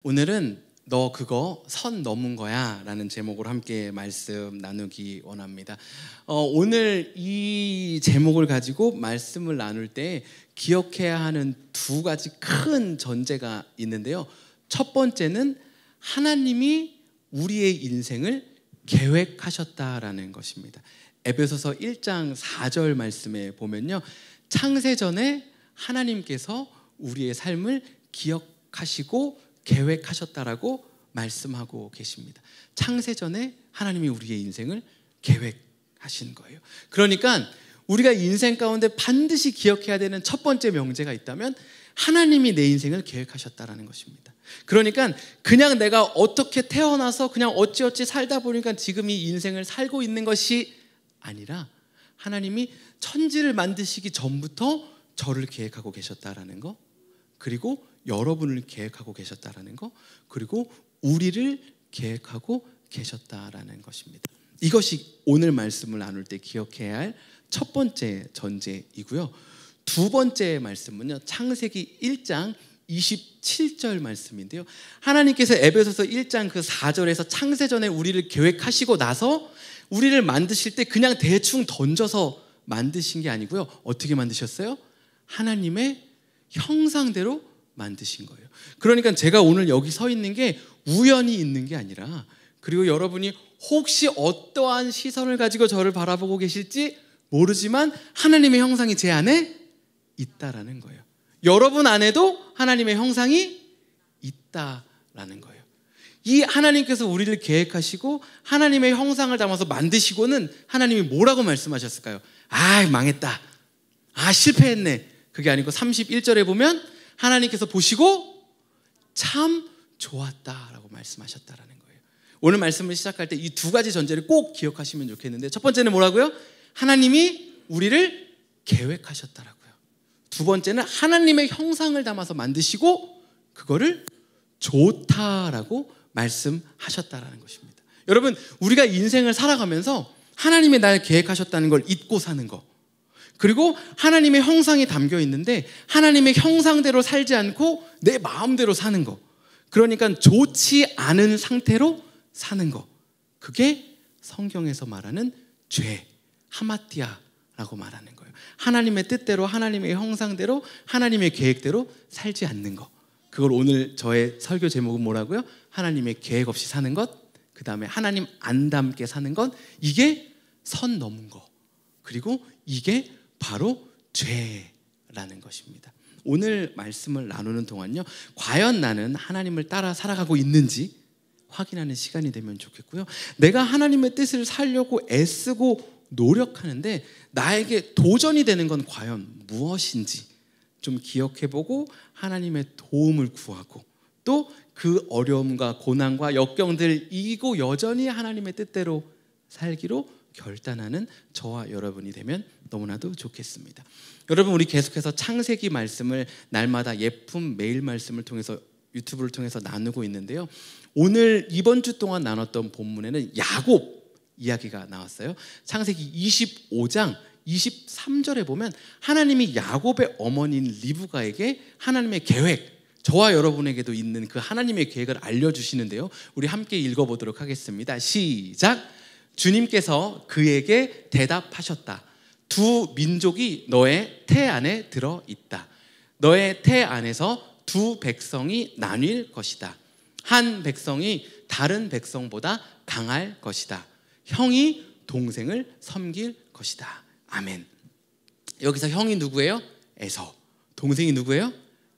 오늘은 너 그거 선 넘은 거야 라는 제목으로 함께 말씀 나누기 원합니다. 오늘 이 제목을 가지고 말씀을 나눌 때 기억해야 하는 두 가지 큰 전제가 있는데요. 첫 번째는 하나님이 우리의 인생을 계획하셨다라는 것입니다. 에베소서 1장 4절 말씀에 보면요, 창세전에 하나님께서 우리의 삶을 기억하시고 계획하셨다라고 말씀하고 계십니다. 창세전에 하나님이 우리의 인생을 계획하신 거예요. 그러니까 우리가 인생 가운데 반드시 기억해야 되는 첫 번째 명제가 있다면 하나님이 내 인생을 계획하셨다라는 것입니다. 그러니까 그냥 내가 어떻게 태어나서 그냥 어찌어찌 살다 보니까 지금 이 인생을 살고 있는 것이 아니라 하나님이 천지를 만드시기 전부터 저를 계획하고 계셨다라는 거, 그리고 여러분을 계획하고 계셨다라는 거, 그리고 우리를 계획하고 계셨다라는 것입니다. 이것이 오늘 말씀을 나눌 때 기억해야 할 첫 번째 전제이고요. 두 번째 말씀은요, 창세기 1장 27절 말씀인데요. 하나님께서 에베소서 1장 그 4절에서 창세전에 우리를 계획하시고 나서 우리를 만드실 때 그냥 대충 던져서 만드신 게 아니고요. 어떻게 만드셨어요? 하나님의 형상대로 만드신 거예요. 그러니까 제가 오늘 여기 서 있는 게 우연히 있는 게 아니라, 그리고 여러분이 혹시 어떠한 시선을 가지고 저를 바라보고 계실지 모르지만 하나님의 형상이 제 안에 있다라는 거예요. 여러분 안에도 하나님의 형상이 있다라는 거예요. 이 하나님께서 우리를 계획하시고 하나님의 형상을 담아서 만드시고는 하나님이 뭐라고 말씀하셨을까요? 아, 망했다. 아, 실패했네. 그게 아니고 31절에 보면 하나님께서 보시고 참 좋았다라고 말씀하셨다라는 거예요. 오늘 말씀을 시작할 때 이 두 가지 전제를 꼭 기억하시면 좋겠는데, 첫 번째는 뭐라고요? 하나님이 우리를 계획하셨다라고요. 두 번째는 하나님의 형상을 담아서 만드시고 그거를 좋다라고 말씀하셨다라는 것입니다. 여러분, 우리가 인생을 살아가면서 하나님이 날 계획하셨다는 걸 잊고 사는 거, 그리고 하나님의 형상이 담겨 있는데 하나님의 형상대로 살지 않고 내 마음대로 사는 거, 그러니까 좋지 않은 상태로 사는 거, 그게 성경에서 말하는 죄, 하마티아라고 말하는 거예요. 하나님의 뜻대로, 하나님의 형상대로, 하나님의 계획대로 살지 않는 거, 그걸 오늘 저의 설교 제목은 뭐라고요? 하나님의 계획 없이 사는 것, 그 다음에 하나님 안 닮게 사는 것, 이게 선 넘은 거, 그리고 이게 바로 죄라는 것입니다. 오늘 말씀을 나누는 동안요, 과연 나는 하나님을 따라 살아가고 있는지 확인하는 시간이 되면 좋겠고요. 내가 하나님의 뜻을 살려고 애쓰고 노력하는데 나에게 도전이 되는 건 과연 무엇인지 좀 기억해보고 하나님의 도움을 구하고, 또 그 어려움과 고난과 역경들을 이기고 여전히 하나님의 뜻대로 살기로 결단하는 저와 여러분이 되면 너무나도 좋겠습니다. 여러분, 우리 계속해서 창세기 말씀을 날마다 예쁜 메일 말씀을 통해서, 유튜브를 통해서 나누고 있는데요. 오늘 이번 주 동안 나눴던 본문에는 야곱 이야기가 나왔어요. 창세기 25장 23절에 보면 하나님이 야곱의 어머니인 리브가에게 하나님의 계획, 저와 여러분에게도 있는 그 하나님의 계획을 알려주시는데요. 우리 함께 읽어보도록 하겠습니다. 시작! 주님께서 그에게 대답하셨다. 두 민족이 너의 태 안에 들어있다. 너의 태 안에서 두 백성이 나뉠 것이다. 한 백성이 다른 백성보다 강할 것이다. 형이 동생을 섬길 것이다. 아멘. 여기서 형이 누구예요? 에서. 동생이 누구예요?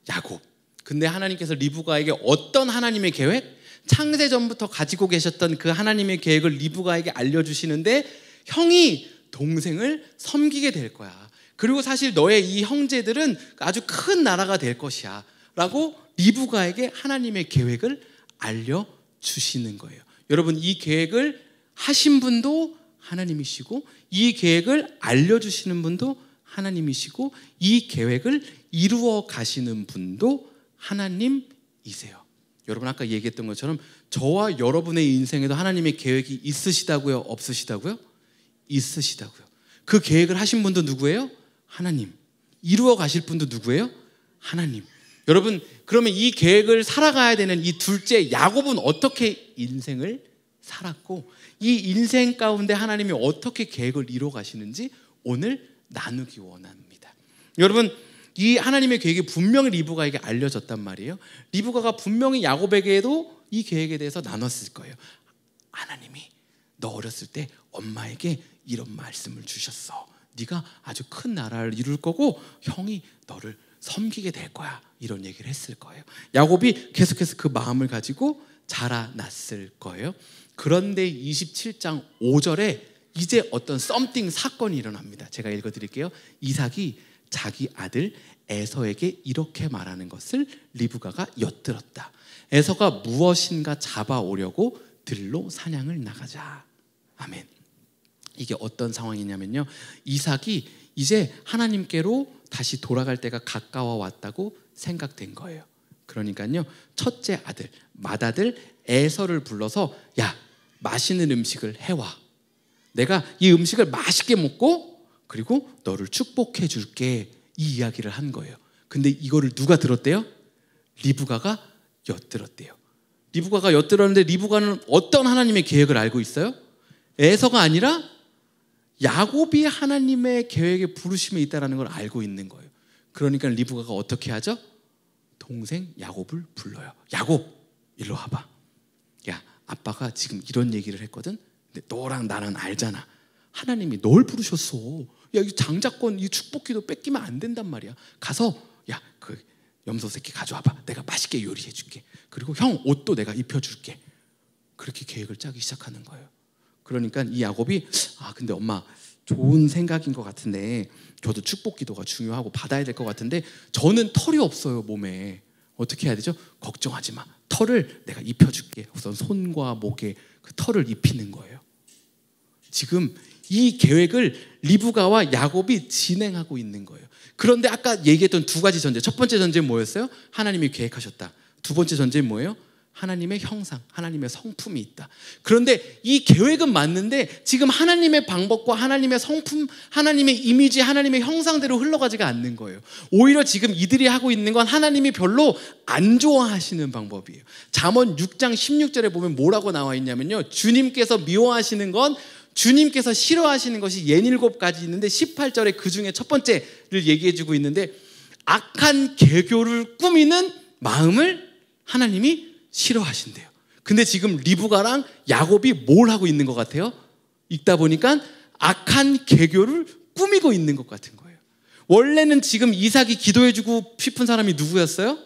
야곱. 근데 하나님께서 리브가에게 어떤 하나님의 계획? 창세전부터 가지고 계셨던 그 하나님의 계획을 리브가에게 알려주시는데, 형이 동생을 섬기게 될 거야. 그리고 사실 너의 이 형제들은 아주 큰 나라가 될 것이야 라고 리브가에게 하나님의 계획을 알려주시는 거예요. 여러분, 이 계획을 하신 분도 하나님이시고, 이 계획을 알려주시는 분도 하나님이시고, 이 계획을 이루어 가시는 분도 하나님이세요. 여러분, 아까 얘기했던 것처럼 저와 여러분의 인생에도 하나님의 계획이 있으시다고요? 없으시다고요? 있으시다고요. 그 계획을 하신 분도 누구예요? 하나님. 이루어 가실 분도 누구예요? 하나님. 여러분, 그러면 이 계획을 살아가야 되는 이 둘째 야곱은 어떻게 인생을 살았고 이 인생 가운데 하나님이 어떻게 계획을 이루어 가시는지 오늘 나누기 원합니다. 여러분, 이 하나님의 계획이 분명히 리브가에게 알려졌단 말이에요. 리브가가 분명히 야곱에게도 이 계획에 대해서 나눴을 거예요. 하나님이 너 어렸을 때 엄마에게 이런 말씀을 주셨어. 네가 아주 큰 나라를 이룰 거고 형이 너를 섬기게 될 거야. 이런 얘기를 했을 거예요. 야곱이 계속해서 그 마음을 가지고 자라났을 거예요. 그런데 27장 5절에 이제 어떤 썸띵 사건이 일어납니다. 제가 읽어드릴게요. 이삭이 자기 아들 에서에게 이렇게 말하는 것을 리브가가 엿들었다. 에서가 무엇인가 잡아오려고 들로 사냥을 나가자. 아멘. 이게 어떤 상황이냐면요, 이삭이 이제 하나님께로 다시 돌아갈 때가 가까워 왔다고 생각된 거예요. 그러니까요, 첫째 아들 맏아들 에서를 불러서 야, 맛있는 음식을 해와. 내가 이 음식을 맛있게 먹고 그리고 너를 축복해 줄게. 이 이야기를 한 거예요. 근데 이거를 누가 들었대요? 리브가가 엿들었대요. 리브가가 엿들었는데 리브가는 어떤 하나님의 계획을 알고 있어요? 에서가 아니라 야곱이 하나님의 계획에 부르심에 있다는 걸 알고 있는 거예요. 그러니까 리브가가 어떻게 하죠? 동생 야곱을 불러요. 야곱, 일로 와봐. 야, 아빠가 지금 이런 얘기를 했거든. 근데 너랑 나랑 알잖아. 하나님이 널 부르셨어. 야, 이 장자권, 이 축복기도 뺏기면 안 된단 말이야. 가서 야, 그 염소 새끼 가져와봐. 내가 맛있게 요리해 줄게. 그리고 형 옷도 내가 입혀줄게. 그렇게 계획을 짜기 시작하는 거예요. 그러니까 이 야곱이 근데 엄마 좋은 생각인 것 같은데 저도 축복기도가 중요하고 받아야 될 것 같은데 저는 털이 없어요, 몸에. 어떻게 해야 되죠? 걱정하지 마. 털을 내가 입혀줄게. 우선 손과 목에 그 털을 입히는 거예요. 지금 이 계획을 리브가와 야곱이 진행하고 있는 거예요. 그런데 아까 얘기했던 두 가지 전제, 첫 번째 전제는 뭐였어요? 하나님이 계획하셨다. 두 번째 전제는 뭐예요? 하나님의 형상, 하나님의 성품이 있다. 그런데 이 계획은 맞는데 지금 하나님의 방법과 하나님의 성품, 하나님의 이미지, 하나님의 형상대로 흘러가지가 않는 거예요. 오히려 지금 이들이 하고 있는 건 하나님이 별로 안 좋아하시는 방법이에요. 잠언 6장 16절에 보면 뭐라고 나와 있냐면요, 주님께서 미워하시는 건, 주님께서 싫어하시는 것이 67가지 있는데 18절에 그 중에 첫 번째를 얘기해주고 있는데, 악한 계교를 꾸미는 마음을 하나님이 싫어하신대요. 근데 지금 리브가랑 야곱이 뭘 하고 있는 것 같아요? 읽다 보니까 악한 계교를 꾸미고 있는 것 같은 거예요. 원래는 지금 이삭이 기도해주고 싶은 사람이 누구였어요?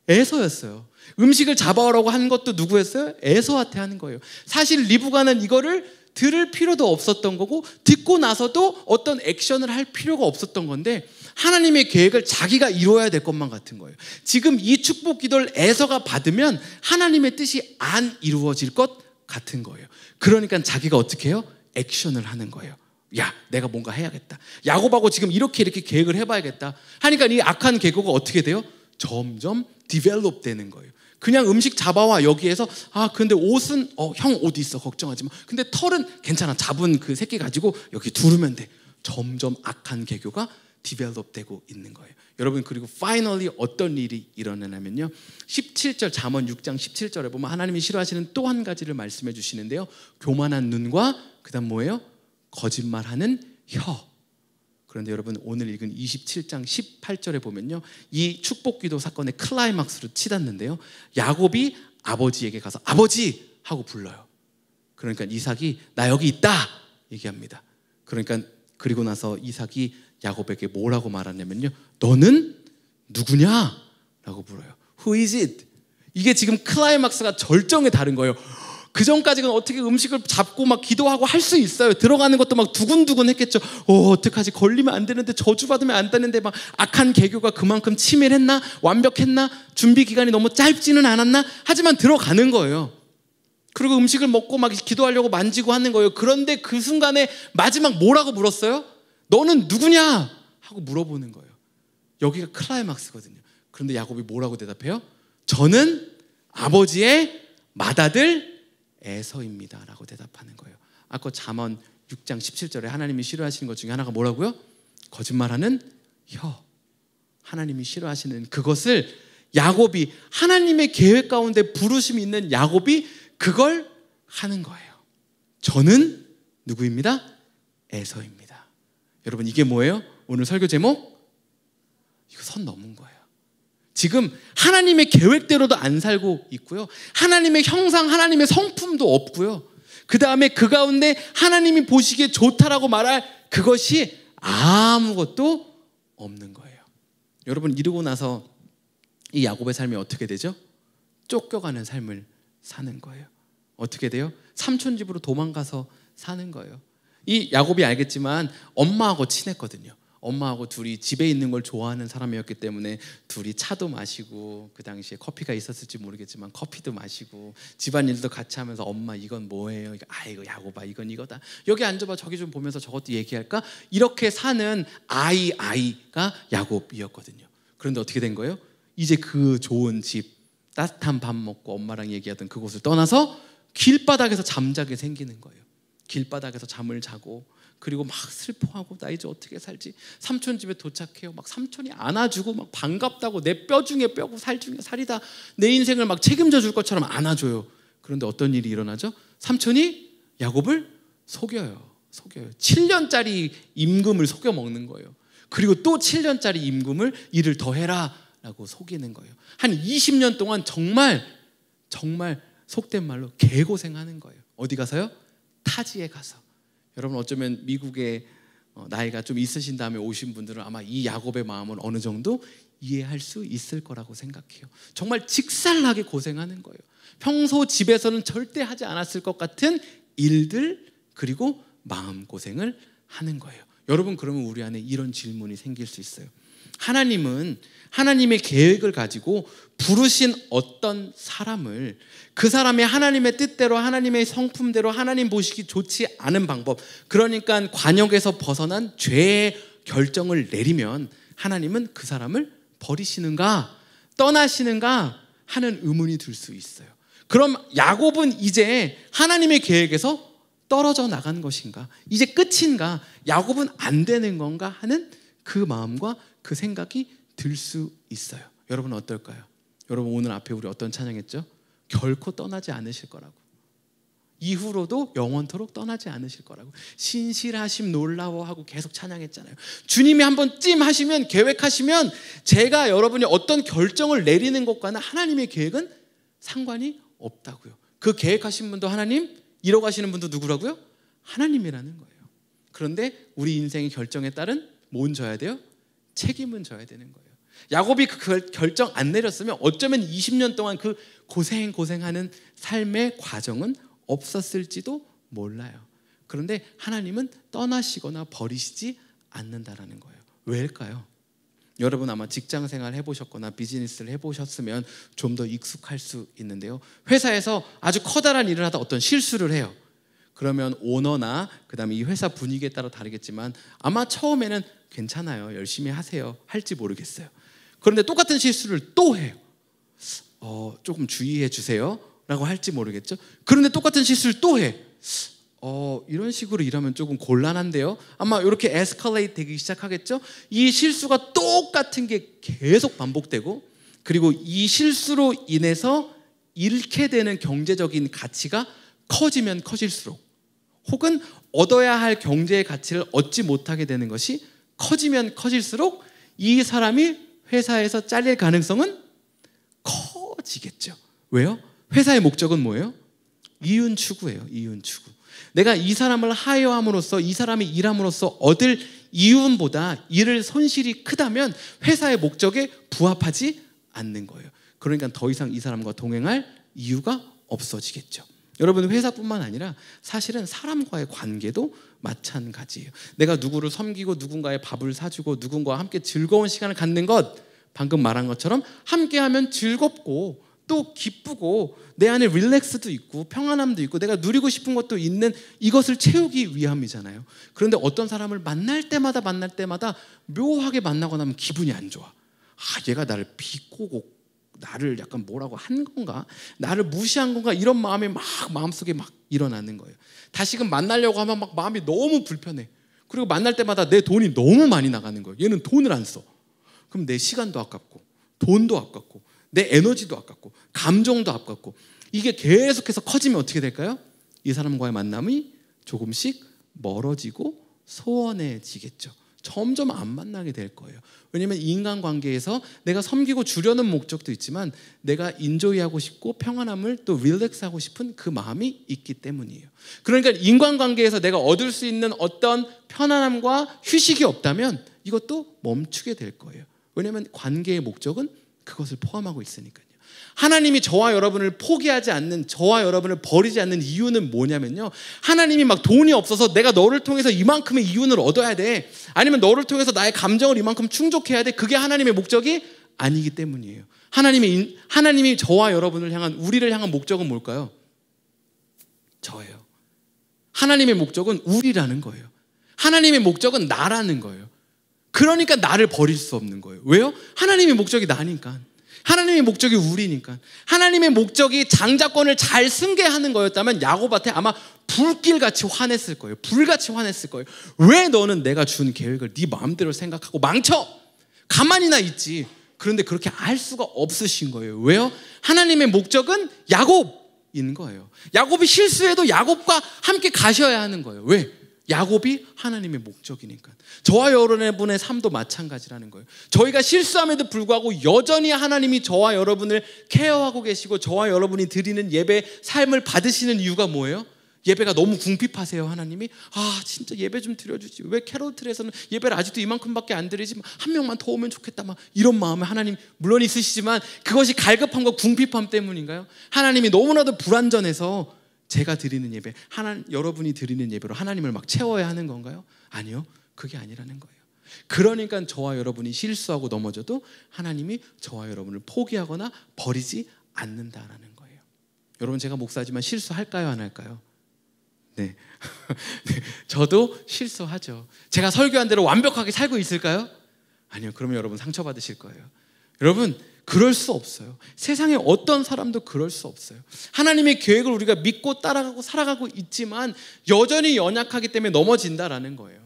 에서였어요. 음식을 잡아오라고 한 것도 누구였어요? 에서한테 하는 거예요. 사실 리브가는 이거를 들을 필요도 없었던 거고 듣고 나서도 어떤 액션을 할 필요가 없었던 건데 하나님의 계획을 자기가 이루어야 될 것만 같은 거예요. 지금 이 축복 기도를 에서가 받으면 하나님의 뜻이 안 이루어질 것 같은 거예요. 그러니까 자기가 어떻게 해요? 액션을 하는 거예요. 야, 내가 뭔가 해야겠다. 야곱하고 지금 이렇게 계획을 해봐야겠다 하니까 이 악한 계획가 어떻게 돼요? 점점 디벨롭 되는 거예요. 그냥 음식 잡아와. 여기에서 근데 옷은 형 옷 있어, 걱정하지 마. 근데 털은 괜찮아, 잡은 그 새끼 가지고 여기 두르면 돼. 점점 악한 계교가 디벨롭 되고 있는 거예요. 여러분, 그리고 파이널리 어떤 일이 일어나냐면요, 17절, 잠언 6장 17절에 보면 하나님이 싫어하시는 또 한 가지를 말씀해 주시는데요, 교만한 눈과 그 다음 뭐예요? 거짓말하는 혀. 그런데 여러분, 오늘 읽은 27장 18절에 보면요, 이 축복기도 사건의 클라이막스로 치닫는데요, 야곱이 아버지에게 가서 아버지 하고 불러요. 그러니까 이삭이 나 여기 있다 얘기합니다. 그러니까 그리고 나서 이삭이 야곱에게 뭐라고 말하냐면요, 너는 누구냐? 라고 물어요. Who is it? 이게 지금 클라이막스가 절정에 다른 거예요. 그 전까지는 어떻게 음식을 잡고 막 기도하고 할 수 있어요. 들어가는 것도 막 두근두근 했겠죠. 어떡하지? 걸리면 안 되는데, 저주받으면 안 되는데, 막 악한 계교가 그만큼 치밀했나? 완벽했나? 준비 기간이 너무 짧지는 않았나? 하지만 들어가는 거예요. 그리고 음식을 먹고 막 기도하려고 만지고 하는 거예요. 그런데 그 순간에 마지막 뭐라고 물었어요? 너는 누구냐? 하고 물어보는 거예요. 여기가 클라이막스거든요. 그런데 야곱이 뭐라고 대답해요? 저는 아버지의 맏아들 에서입니다 라고 대답하는 거예요. 아까 잠언 6장 17절에 하나님이 싫어하시는 것 중에 하나가 뭐라고요? 거짓말하는 혀. 하나님이 싫어하시는 그것을 야곱이, 하나님의 계획 가운데 부르심이 있는 야곱이 그걸 하는 거예요. 저는 누구입니다? 에서입니다. 여러분, 이게 뭐예요? 오늘 설교 제목? 이거 선 넘은 거예요. 지금 하나님의 계획대로도 안 살고 있고요, 하나님의 형상, 하나님의 성품도 없고요, 그 다음에 그 가운데 하나님이 보시기에 좋다라고 말할 그것이 아무것도 없는 거예요. 여러분, 이러고 나서 이 야곱의 삶이 어떻게 되죠? 쫓겨가는 삶을 사는 거예요. 어떻게 돼요? 삼촌 집으로 도망가서 사는 거예요. 이 야곱이 알겠지만 엄마하고 친했거든요. 엄마하고 둘이 집에 있는 걸 좋아하는 사람이었기 때문에 둘이 차도 마시고, 그 당시에 커피가 있었을지 모르겠지만 커피도 마시고, 집안일도 같이 하면서 엄마 이건 뭐예요? 아이고 야곱아 이건 이거다. 여기 앉아봐, 저기 좀 보면서 저것도 얘기할까? 이렇게 사는 아이가 야곱이었거든요. 그런데 어떻게 된 거예요? 이제 그 좋은 집, 따뜻한 밥 먹고 엄마랑 얘기하던 그곳을 떠나서 길바닥에서 잠자게 생기는 거예요. 길바닥에서 잠을 자고, 그리고 막 슬퍼하고 나 이제 어떻게 살지. 삼촌 집에 도착해요. 막 삼촌이 안아주고 막 반갑다고, 내 뼈 중에 뼈고 살 중에 살이다, 내 인생을 막 책임져 줄 것처럼 안아줘요. 그런데 어떤 일이 일어나죠? 삼촌이 야곱을 속여요. 7년짜리 임금을 속여 먹는 거예요. 그리고 또 7년짜리 임금을 일을 더 해라 라고 속이는 거예요. 한 20년 동안 정말 속된 말로 개고생하는 거예요. 어디 가서요? 타지에 가서. 여러분, 어쩌면 미국에 나이가 좀 있으신 다음에 오신 분들은 아마 이 야곱의 마음을 어느 정도 이해할 수 있을 거라고 생각해요. 정말 직살나게 고생하는 거예요. 평소 집에서는 절대 하지 않았을 것 같은 일들, 그리고 마음고생을 하는 거예요. 여러분, 그러면 우리 안에 이런 질문이 생길 수 있어요. 하나님은 하나님의 계획을 가지고 부르신 어떤 사람을, 그 사람의 하나님의 뜻대로, 하나님의 성품대로, 하나님 보시기 좋지 않은 방법, 그러니까 관역에서 벗어난 죄의 결정을 내리면 하나님은 그 사람을 버리시는가, 떠나시는가 하는 의문이 들 수 있어요. 그럼 야곱은 이제 하나님의 계획에서 떨어져 나간 것인가? 이제 끝인가? 야곱은 안 되는 건가? 하는 그 마음과 그 생각이 들 수 있어요. 여러분 어떨까요? 여러분, 오늘 앞에 우리 어떤 찬양했죠? 결코 떠나지 않으실 거라고. 이후로도 영원토록 떠나지 않으실 거라고. 신실하심 놀라워하고 계속 찬양했잖아요. 주님이 한번 찜 하시면, 계획하시면, 제가 여러분이 어떤 결정을 내리는 것과는 하나님의 계획은 상관이 없다고요. 그 계획하신 분도 하나님, 이뤄가시는 분도 누구라고요? 하나님이라는 거예요. 그런데 우리 인생의 결정에 따른 뭔 져야 돼요? 책임은 져야 되는 거예요. 야곱이 그 결정 안 내렸으면 어쩌면 20년 동안 그 고생하는 삶의 과정은 없었을지도 몰라요. 그런데 하나님은 떠나시거나 버리시지 않는다라는 거예요. 왜일까요? 여러분 아마 직장 생활 해보셨거나 비즈니스를 해보셨으면 좀 더 익숙할 수 있는데요, 회사에서 아주 커다란 일을 하다 어떤 실수를 해요. 그러면 오너나 그다음에 이 회사 분위기에 따라 다르겠지만 아마 처음에는 괜찮아요, 열심히 하세요 할지 모르겠어요. 그런데 똑같은 실수를 또 해요. 조금 주의해 주세요 라고 할지 모르겠죠. 그런데 똑같은 실수를 또 해. 이런 식으로 일하면 조금 곤란한데요. 아마 이렇게 에스컬레이트 되기 시작하겠죠. 이 실수가 똑같은 게 계속 반복되고, 그리고 이 실수로 인해서 잃게 되는 경제적인 가치가 커지면 커질수록, 혹은 얻어야 할 경제의 가치를 얻지 못하게 되는 것이 커지면 커질수록 이 사람이 회사에서 잘릴 가능성은 커지겠죠. 왜요? 회사의 목적은 뭐예요? 이윤 추구예요. 이윤 추구. 내가 이 사람을 하여함으로써, 이 사람이 일함으로써 얻을 이윤보다 일을 손실이 크다면 회사의 목적에 부합하지 않는 거예요. 그러니까 더 이상 이 사람과 동행할 이유가 없어지겠죠. 여러분, 회사뿐만 아니라 사실은 사람과의 관계도 마찬가지예요. 내가 누구를 섬기고 누군가의 밥을 사주고 누군가와 함께 즐거운 시간을 갖는 것, 방금 말한 것처럼 함께하면 즐겁고 또 기쁘고 내 안에 릴렉스도 있고 평안함도 있고 내가 누리고 싶은 것도 있는, 이것을 채우기 위함이잖아요. 그런데 어떤 사람을 만날 때마다 묘하게 만나고 나면 기분이 안 좋아. 얘가 나를 비꼬고 나를 약간 뭐라고 한 건가? 나를 무시한 건가? 이런 마음이 막 마음속에 막 일어나는 거예요. 다시금 만나려고 하면 막 마음이 너무 불편해. 그리고 만날 때마다 내 돈이 너무 많이 나가는 거예요. 얘는 돈을 안 써. 그럼 내 시간도 아깝고 돈도 아깝고 내 에너지도 아깝고 감정도 아깝고 이게 계속해서 커지면 어떻게 될까요? 이 사람과의 만남이 조금씩 멀어지고 소원해지겠죠. 점점 안 만나게 될 거예요. 왜냐하면 인간관계에서 내가 섬기고 주려는 목적도 있지만 내가 인조이하고 싶고 평안함을 또 릴렉스하고 싶은 그 마음이 있기 때문이에요. 그러니까 인간관계에서 내가 얻을 수 있는 어떤 편안함과 휴식이 없다면 이것도 멈추게 될 거예요. 왜냐하면 관계의 목적은 그것을 포함하고 있으니까요. 하나님이 저와 여러분을 포기하지 않는, 저와 여러분을 버리지 않는 이유는 뭐냐면요, 하나님이 막 돈이 없어서 내가 너를 통해서 이만큼의 이윤을 얻어야 돼, 아니면 너를 통해서 나의 감정을 이만큼 충족해야 돼, 그게 하나님의 목적이 아니기 때문이에요. 하나님이 저와 여러분을 향한, 우리를 향한 목적은 뭘까요? 저예요. 하나님의 목적은 우리라는 거예요. 하나님의 목적은 나라는 거예요. 그러니까 나를 버릴 수 없는 거예요. 왜요? 하나님의 목적이 나니까. 하나님의 목적이 우리니까. 하나님의 목적이 장자권을 잘 승계하는 거였다면 야곱한테 아마 불길같이 화냈을 거예요. 불같이 화냈을 거예요. 왜 너는 내가 준 계획을 네 마음대로 생각하고 망쳐? 가만히나 있지. 그런데 그렇게 할 수가 없으신 거예요. 왜요? 하나님의 목적은 야곱인 거예요. 야곱이 실수해도 야곱과 함께 가셔야 하는 거예요. 왜? 야곱이 하나님의 목적이니까. 저와 여러분의 삶도 마찬가지라는 거예요. 저희가 실수함에도 불구하고 여전히 하나님이 저와 여러분을 케어하고 계시고 저와 여러분이 드리는 예배 삶을 받으시는 이유가 뭐예요? 예배가 너무 궁핍하세요, 하나님이? 아, 진짜 예배 좀 드려주지. 왜 캐롤틀에서는 예배를 아직도 이만큼밖에 안 드리지? 한 명만 더 오면 좋겠다. 막 이런 마음에 하나님 물론 있으시지만 그것이 갈급함과 궁핍함 때문인가요? 하나님이 너무나도 불완전해서 제가 드리는 예배, 여러분이 드리는 예배로 하나님을 막 채워야 하는 건가요? 아니요, 그게 아니라는 거예요. 그러니까 저와 여러분이 실수하고 넘어져도 하나님이 저와 여러분을 포기하거나 버리지 않는다라는 거예요. 여러분, 제가 목사지만 실수할까요, 안 할까요? 네. 저도 실수하죠. 제가 설교한 대로 완벽하게 살고 있을까요? 아니요, 그러면 여러분 상처받으실 거예요. 여러분, 그럴 수 없어요. 세상에 어떤 사람도 그럴 수 없어요. 하나님의 계획을 우리가 믿고 따라가고 살아가고 있지만 여전히 연약하기 때문에 넘어진다라는 거예요.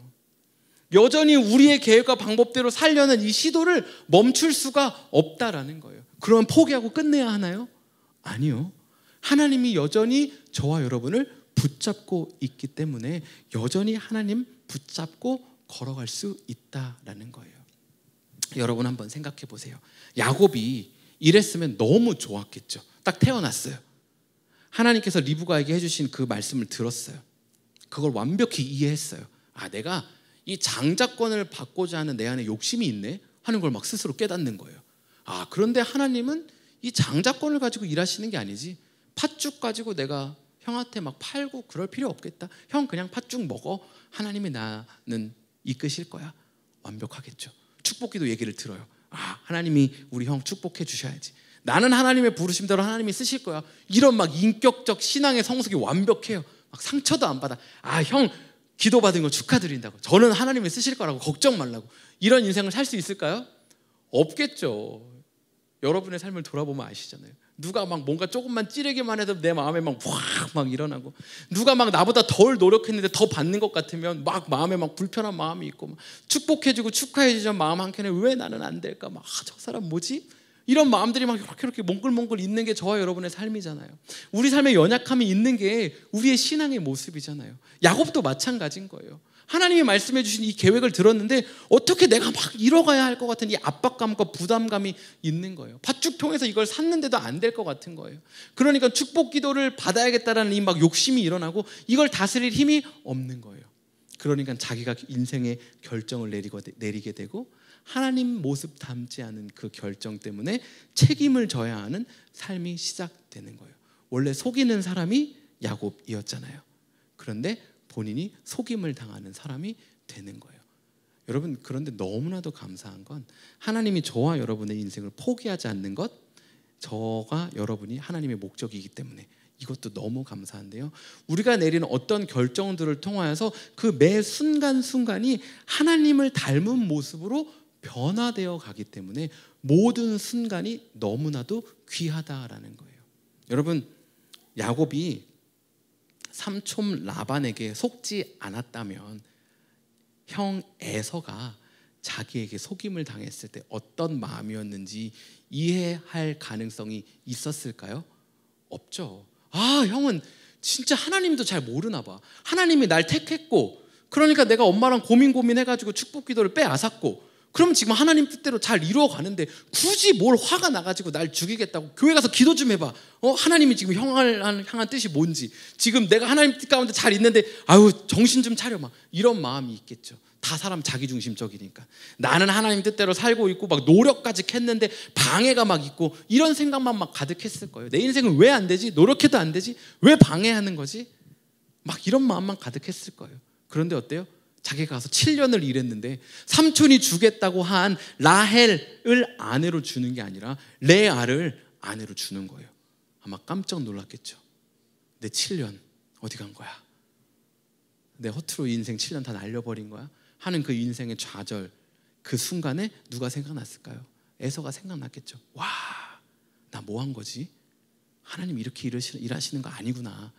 여전히 우리의 계획과 방법대로 살려는 이 시도를 멈출 수가 없다라는 거예요. 그러면 포기하고 끝내야 하나요? 아니요. 하나님이 여전히 저와 여러분을 붙잡고 있기 때문에 여전히 하나님 붙잡고 걸어갈 수 있다라는 거예요. 여러분 한번 생각해 보세요. 야곱이 이랬으면 너무 좋았겠죠. 딱 태어났어요. 하나님께서 리브가에게 해주신 그 말씀을 들었어요. 그걸 완벽히 이해했어요. 아, 내가 이 장자권을 받고자 하는 내 안에 욕심이 있네 하는 걸 막 스스로 깨닫는 거예요. 아, 그런데 하나님은 이 장자권을 가지고 일하시는 게 아니지, 팥죽 가지고 내가 형한테 막 팔고 그럴 필요 없겠다. 형 그냥 팥죽 먹어. 하나님이 나는 이끄실 거야. 완벽하겠죠. 축복기도 얘기를 들어요. 아, 하나님이 우리 형 축복해 주셔야지. 나는 하나님의 부르심대로 하나님이 쓰실 거야. 이런 막 인격적 신앙의 성숙이 완벽해요. 막 상처도 안 받아. 아, 형 기도받은 거 축하드린다고. 저는 하나님이 쓰실 거라고 걱정 말라고. 이런 인생을 살 수 있을까요? 없겠죠. 여러분의 삶을 돌아보면 아시잖아요. 누가 막 뭔가 조금만 찌르기만 해도 내 마음에 막 일어나고, 누가 막 나보다 덜 노력했는데 더 받는 것 같으면 막 마음에 막 불편한 마음이 있고, 막 축복해주고 축하해주는 마음 한켠에 왜 나는 안 될까? 막 저 사람 뭐지? 이런 마음들이 막 이렇게 몽글몽글 있는 게 저와 여러분의 삶이잖아요. 우리 삶에 연약함이 있는 게 우리의 신앙의 모습이잖아요. 야곱도 마찬가지인 거예요. 하나님이 말씀해 주신 이 계획을 들었는데 어떻게 내가 막 이뤄가야 할 것 같은 이 압박감과 부담감이 있는 거예요. 팥죽 통해서 이걸 샀는데도 안 될 것 같은 거예요. 그러니까 축복 기도를 받아야겠다라는 이 막 욕심이 일어나고 이걸 다스릴 힘이 없는 거예요. 그러니까 자기가 인생의 결정을 내리게 되고 하나님 모습 닮지 않은 그 결정 때문에 책임을 져야 하는 삶이 시작되는 거예요. 원래 속이는 사람이 야곱이었잖아요. 그런데 본인이 속임을 당하는 사람이 되는 거예요. 여러분, 그런데 너무나도 감사한 건 하나님이 저와 여러분의 인생을 포기하지 않는 것, 저와 여러분이 하나님의 목적이기 때문에 이것도 너무 감사한데요. 우리가 내리는 어떤 결정들을 통하여서 그 매 순간순간이 하나님을 닮은 모습으로 변화되어 가기 때문에 모든 순간이 너무나도 귀하다라는 거예요. 여러분, 야곱이 삼촌 라반에게 속지 않았다면 형 에서가 자기에게 속임을 당했을 때 어떤 마음이었는지 이해할 가능성이 있었을까요? 없죠. 아, 형은 진짜 하나님도 잘 모르나 봐. 하나님이 날 택했고, 그러니까 내가 엄마랑 고민해가지고 축복 기도를 빼앗았고, 그럼 지금 하나님 뜻대로 잘 이루어가는데 굳이 뭘 화가 나가지고 날 죽이겠다고 교회 가서 기도 좀 해봐. 하나님이 지금 형을 향한 뜻이 뭔지, 지금 내가 하나님 뜻 가운데 잘 있는데 아유 정신 좀 차려, 막 이런 마음이 있겠죠. 다 사람 자기중심적이니까. 나는 하나님 뜻대로 살고 있고 막 노력까지 했는데 방해가 막 있고, 이런 생각만 막 가득했을 거예요. 내 인생은 왜 안 되지? 노력해도 안 되지? 왜 방해하는 거지? 막 이런 마음만 가득했을 거예요. 그런데 어때요? 자기가 가서 7년을 일했는데 삼촌이 주겠다고 한 라헬을 아내로 주는 게 아니라 레아를 아내로 주는 거예요. 아마 깜짝 놀랐겠죠. 내 7년 어디 간 거야? 내 허투루 인생 7년 다 날려버린 거야? 하는 그 인생의 좌절, 그 순간에 누가 생각났을까요? 에서가 생각났겠죠. 와, 나 뭐 한 거지? 하나님 이렇게 일하시는 거 아니구나.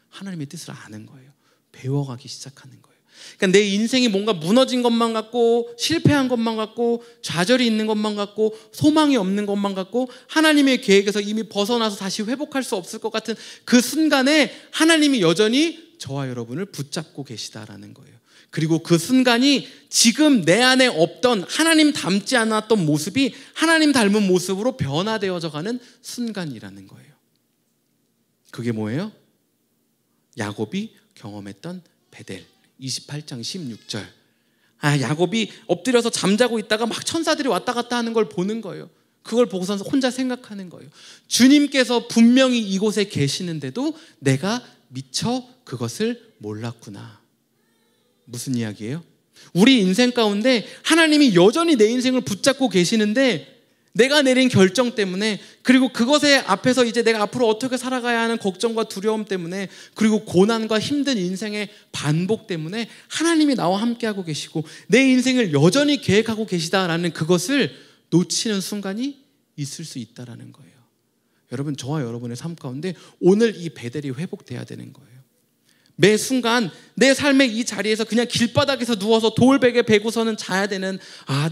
하나님의 뜻을 아는 거예요. 배워가기 시작하는 거예요. 그러니까 내 인생이 뭔가 무너진 것만 같고, 실패한 것만 같고, 좌절이 있는 것만 같고, 소망이 없는 것만 같고, 하나님의 계획에서 이미 벗어나서 다시 회복할 수 없을 것 같은 그 순간에 하나님이 여전히 저와 여러분을 붙잡고 계시다라는 거예요. 그리고 그 순간이 지금 내 안에 없던 하나님 닮지 않았던 모습이 하나님 닮은 모습으로 변화되어져 가는 순간이라는 거예요. 그게 뭐예요? 야곱이 경험했던 베델. 28장 16절. 야곱이 엎드려서 잠자고 있다가 막 천사들이 왔다 갔다 하는 걸 보는 거예요. 그걸 보고서 혼자 생각하는 거예요. 주님께서 분명히 이곳에 계시는데도 내가 미처 그것을 몰랐구나. 무슨 이야기예요? 우리 인생 가운데 하나님이 여전히 내 인생을 붙잡고 계시는데, 내가 내린 결정 때문에, 그리고 그것에 앞에서 이제 내가 앞으로 어떻게 살아가야 하는 걱정과 두려움 때문에, 그리고 고난과 힘든 인생의 반복 때문에 하나님이 나와 함께하고 계시고 내 인생을 여전히 계획하고 계시다라는 그것을 놓치는 순간이 있을 수 있다라는 거예요. 여러분, 저와 여러분의 삶 가운데 오늘 이 베델이 회복돼야 되는 거예요. 매 순간 내 삶의 이 자리에서 그냥 길바닥에서 누워서 돌베개 베고서는 자야 되는,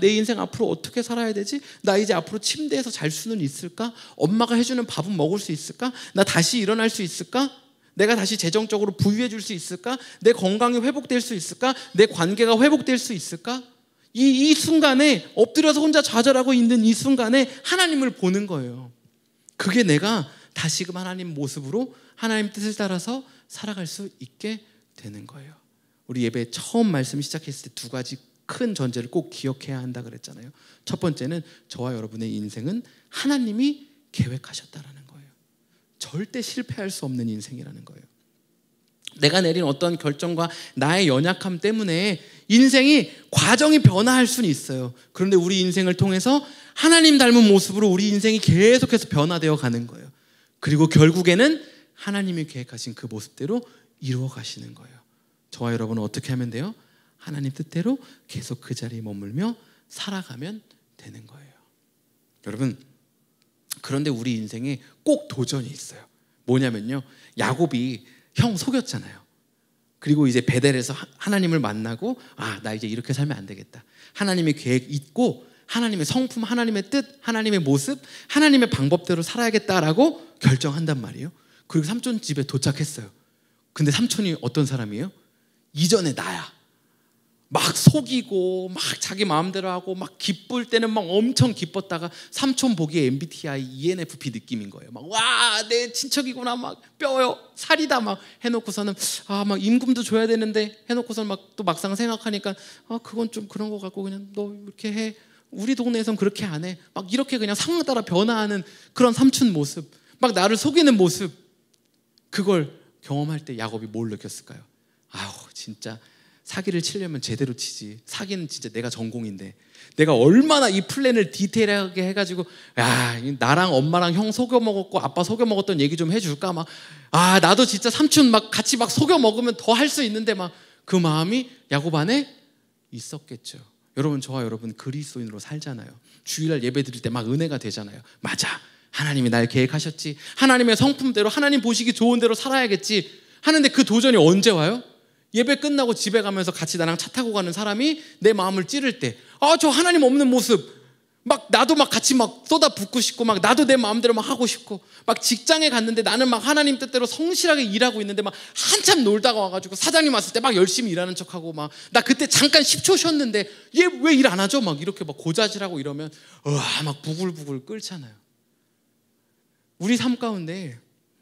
내 인생 앞으로 어떻게 살아야 되지? 나 이제 앞으로 침대에서 잘 수는 있을까? 엄마가 해주는 밥은 먹을 수 있을까? 나 다시 일어날 수 있을까? 내가 다시 재정적으로 부유해 줄 수 있을까? 내 건강이 회복될 수 있을까? 내 관계가 회복될 수 있을까? 이 순간에 엎드려서 혼자 좌절하고 있는 이 순간에 하나님을 보는 거예요. 그게 내가 다시금 하나님 모습으로 하나님 뜻을 따라서 살아갈 수 있게 되는 거예요. 우리 예배 처음 말씀 시작했을 때 두 가지 큰 전제를 꼭 기억해야 한다 그랬잖아요. 첫 번째는 저와 여러분의 인생은 하나님이 계획하셨다라는 거예요. 절대 실패할 수 없는 인생이라는 거예요. 내가 내린 어떤 결정과 나의 연약함 때문에 인생이 과정이 변화할 수는 있어요. 그런데 우리 인생을 통해서 하나님 닮은 모습으로 우리 인생이 계속해서 변화되어 가는 거예요. 그리고 결국에는 하나님이 계획하신 그 모습대로 이루어 가시는 거예요. 저와 여러분은 어떻게 하면 돼요? 하나님 뜻대로 계속 그 자리에 머물며 살아가면 되는 거예요. 여러분, 그런데 우리 인생에 꼭 도전이 있어요. 뭐냐면요, 야곱이 형 속였잖아요. 그리고 이제 베델에서 하나님을 만나고, 나 이제 이렇게 살면 안 되겠다. 하나님의 계획 있고 하나님의 성품, 하나님의 뜻, 하나님의 모습, 하나님의 방법대로 살아야겠다라고 결정한단 말이에요. 그리고 삼촌 집에 도착했어요. 근데 삼촌이 어떤 사람이에요? 이전에 나야. 막 속이고 막 자기 마음대로 하고 막 기쁠 때는 막 엄청 기뻤다가 삼촌 보기에 MBTI ENFP 느낌인 거예요. 막 와, 내 친척이구나, 막 뼈요, 살이다 막 해놓고서는 막 임금도 줘야 되는데 해놓고서는 막 또 막상 생각하니까 그건 좀 그런 거 같고 그냥 너 이렇게 해. 우리 동네에선 그렇게 안 해. 막 이렇게 그냥 상황 따라 변화하는 그런 삼촌 모습, 막 나를 속이는 모습, 그걸 경험할 때 야곱이 뭘 느꼈을까요? 진짜 사기를 치려면 제대로 치지. 사기는 진짜 내가 전공인데 내가 얼마나 이 플랜을 디테일하게 해가지고 나랑 엄마랑 형 속여 먹었고 아빠 속여 먹었던 얘기 좀 해줄까? 막 나도 진짜 삼촌 막 같이 막 속여 먹으면 더 할 수 있는데 막 그 마음이 야곱 안에 있었겠죠. 여러분, 저와 여러분 그리스도인으로 살잖아요. 주일날 예배 드릴 때 막 은혜가 되잖아요. 맞아, 하나님이 날 계획하셨지. 하나님의 성품대로, 하나님 보시기 좋은 대로 살아야겠지 하는데 그 도전이 언제 와요? 예배 끝나고 집에 가면서 같이 나랑 차 타고 가는 사람이 내 마음을 찌를 때, 저 하나님 없는 모습, 막 나도 막 같이 막 쏟아붓고 싶고, 막 나도 내 마음대로 막 하고 싶고, 막 직장에 갔는데 나는 막 하나님 뜻대로 성실하게 일하고 있는데 막 한참 놀다가 와가지고 사장님 왔을 때 막 열심히 일하는 척하고, 막 나 그때 잠깐 10초 쉬었는데 얘 왜 일 안 하죠? 막 이렇게 막 고자질하고 이러면 막 부글부글 끓잖아요. 우리 삶 가운데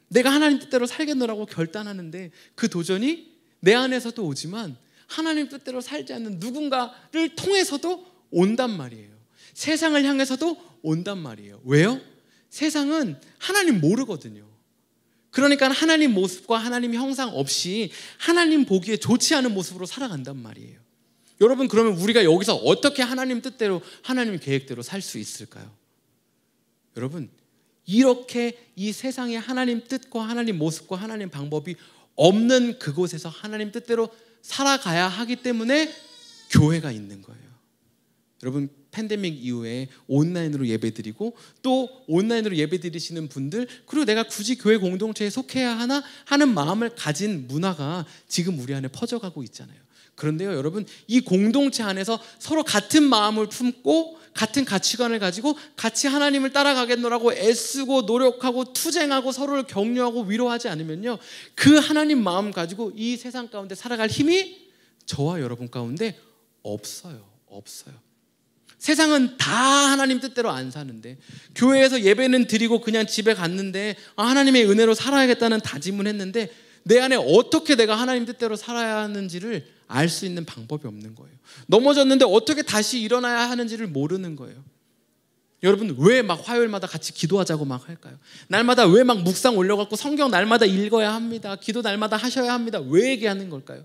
내가 하나님 뜻대로 살겠노라고 결단하는데 그 도전이 내 안에서도 오지만 하나님 뜻대로 살지 않는 누군가를 통해서도 온단 말이에요. 세상을 향해서도 온단 말이에요. 왜요? 세상은 하나님 모르거든요. 그러니까 하나님 모습과 하나님 형상 없이 하나님 보기에 좋지 않은 모습으로 살아간단 말이에요. 여러분, 그러면 우리가 여기서 어떻게 하나님 뜻대로 하나님 계획대로 살 수 있을까요? 여러분, 이렇게 이 세상에 하나님 뜻과 하나님 모습과 하나님 방법이 없는 그곳에서 하나님 뜻대로 살아가야 하기 때문에 교회가 있는 거예요. 여러분, 팬데믹 이후에 온라인으로 예배드리고 또 온라인으로 예배드리시는 분들, 그리고 내가 굳이 교회 공동체에 속해야 하나 하는 마음을 가진 문화가 지금 우리 안에 퍼져가고 있잖아요. 그런데요, 여러분, 이 공동체 안에서 서로 같은 마음을 품고 같은 가치관을 가지고 같이 하나님을 따라가겠노라고 애쓰고 노력하고 투쟁하고 서로를 격려하고 위로하지 않으면요, 그 하나님 마음 가지고 이 세상 가운데 살아갈 힘이 저와 여러분 가운데 없어요. 세상은 다 하나님 뜻대로 안 사는데, 교회에서 예배는 드리고 그냥 집에 갔는데 하나님의 은혜로 살아야겠다는 다짐을 했는데 내 안에 어떻게 내가 하나님 뜻대로 살아야 하는지를 알 수 있는 방법이 없는 거예요. 넘어졌는데 어떻게 다시 일어나야 하는지를 모르는 거예요. 여러분, 왜 막 화요일마다 같이 기도하자고 막 할까요? 날마다 왜 막 묵상 올려갖고 성경 날마다 읽어야 합니다, 기도 날마다 하셔야 합니다, 왜 얘기하는 걸까요?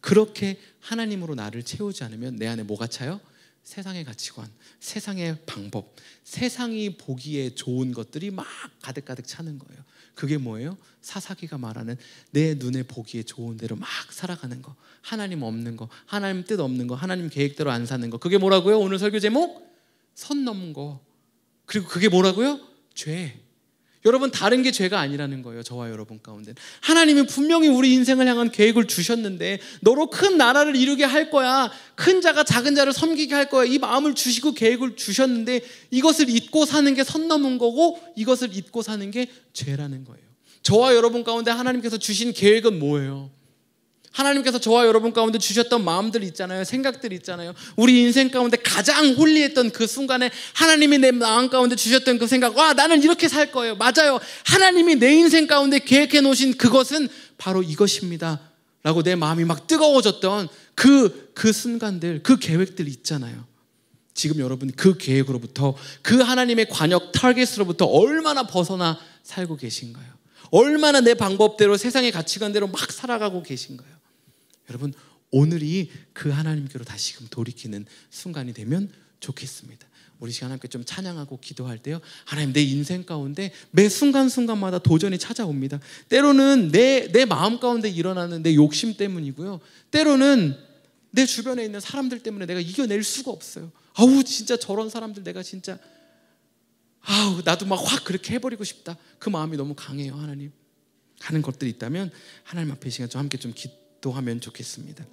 그렇게 하나님으로 나를 채우지 않으면 내 안에 뭐가 차요? 세상의 가치관, 세상의 방법, 세상이 보기에 좋은 것들이 막 가득가득 차는 거예요. 그게 뭐예요? 사사기가 말하는 내 눈에 보기에 좋은 대로 막 살아가는 거, 하나님 없는 거, 하나님 뜻 없는 거, 하나님 계획대로 안 사는 거. 그게 뭐라고요? 오늘 설교 제목? 선 넘은 거. 그리고 그게 뭐라고요? 죄. 여러분, 다른 게 죄가 아니라는 거예요. 저와 여러분 가운데 하나님이 분명히 우리 인생을 향한 계획을 주셨는데, 너로 큰 나라를 이루게 할 거야, 큰 자가 작은 자를 섬기게 할 거야, 이 마음을 주시고 계획을 주셨는데 이것을 잊고 사는 게 선 넘은 거고, 이것을 잊고 사는 게 죄라는 거예요. 저와 여러분 가운데 하나님께서 주신 계획은 뭐예요? 하나님께서 저와 여러분 가운데 주셨던 마음들 있잖아요. 생각들 있잖아요. 우리 인생 가운데 가장 홀리했던 그 순간에 하나님이 내 마음 가운데 주셨던 그 생각, 나는 이렇게 살 거예요. 맞아요. 하나님이 내 인생 가운데 계획해 놓으신 그것은 바로 이것입니다 라고 내 마음이 막 뜨거워졌던 그 순간들, 그 계획들 있잖아요. 지금 여러분, 그 계획으로부터, 그 하나님의 관역 타겟으로부터 얼마나 벗어나 살고 계신가요? 얼마나 내 방법대로 세상의 가치관대로 막 살아가고 계신가요? 여러분, 오늘이 그 하나님께로 다시금 돌이키는 순간이 되면 좋겠습니다. 우리 시간 함께 좀 찬양하고 기도할 때요, 하나님, 내 인생 가운데 매 순간순간마다 도전이 찾아옵니다. 때로는 내 마음 가운데 일어나는 내 욕심 때문이고요, 때로는 내 주변에 있는 사람들 때문에 내가 이겨낼 수가 없어요. 진짜 저런 사람들 내가 진짜 나도 막 확 그렇게 해버리고 싶다, 그 마음이 너무 강해요. 하나님 하는 것들이 있다면 하나님 앞에 이 시간 좀 함께 좀 기도하면 좋겠습니다.